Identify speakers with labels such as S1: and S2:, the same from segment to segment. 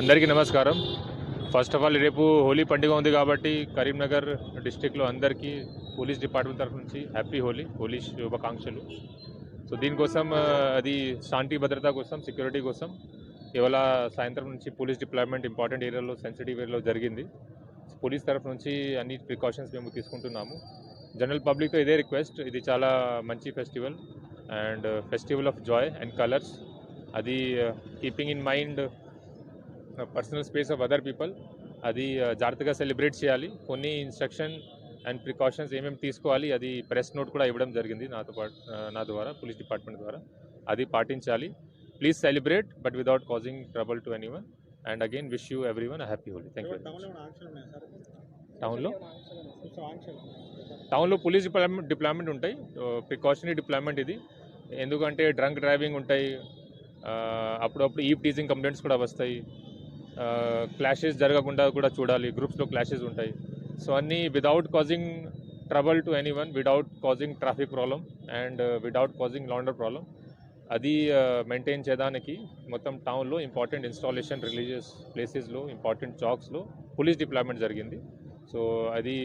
S1: అందరికీ నమస్కారం. First of all రేపు హోలీ పండుగ ఉంది కాబట్టి కరీంనగర్ డిస్ట్రిక్ట్లో అందరికీ పోలీస్ డిపార్ట్మెంట్ తరఫు నుంచి హ్యాపీ హోలీ శుభాకాంక్షలు. సో దీనికోసం అది శాంతి భద్రత కోసం, సెక్యూరిటీ కోసం ఇవాళ సాయంత్రం నుంచి పోలీస్ డిప్లాయ్మెంట్ ఇంపార్టెంట్ ఏరియాలో, సెన్సిటివ్ ఏరియాలో జరిగింది. పోలీస్ తరఫు నుంచి అన్ని ప్రికాషన్స్ మేము తీసుకుంటున్నాము. జనరల్ పబ్లిక్తో ఇదే రిక్వెస్ట్, ఇది చాలా మంచి festival and festival of joy and colours. అది keeping in mind personal space of other people, అది జాగ్రత్తగా సెలబ్రేట్ చేయాలి. కొన్ని ఇన్స్ట్రక్షన్ అండ్ ప్రికాషన్స్ ఏమేమి తీసుకోవాలి అది ప్రెస్ నోట్ కూడా ఇవ్వడం జరిగింది నా ద్వారా, పోలీస్ డిపార్ట్మెంట్ ద్వారా. అది పాటించాలి. Please celebrate but without causing trouble to anyone. And again wish you everyone happy Holi. Thank you. టౌన్లో పోలీస్ డిప్లాయ్మెంట్ ఉంటాయి, ప్రికాషనరీ డిప్లాయ్మెంట్ ఇది. ఎందుకంటే డ్రంక్ డ్రైవింగ్ ఉంటాయి, అప్పుడప్పుడు ఈవ్ టీజింగ్ కంప్లైంట్స్ కూడా వస్తాయి, క్లాషెస్ జరగకుండా కూడా చూడాలి, గ్రూప్స్లో క్లాషెస్ ఉంటాయి. సో అన్నీ without causing trouble to anyone, without causing traffic problem and without causing law and order problem, అది మెయింటైన్ చేయడానికి మొత్తం టౌన్లో ఇంపార్టెంట్ ఇన్స్టాలేషన్, రిలీజియస్ ప్లేసెస్లో, ఇంపార్టెంట్ చాక్స్లో పోలీస్ డిప్లాయ్మెంట్ జరిగింది. సో అది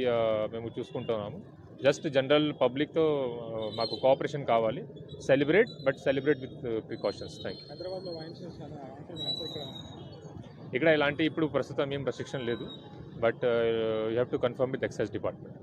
S1: మేము చూసుకుంటున్నాము. జస్ట్ జనరల్ పబ్లిక్తో మాకు కోఆపరేషన్ కావాలి. Celebrate but celebrate with precautions. Thank you. ఇక్కడ ఇలాంటి ఇప్పుడు ప్రస్తుతం ఏం రెస్ట్రిక్షన్ లేదు, but you have to confirm with excise department.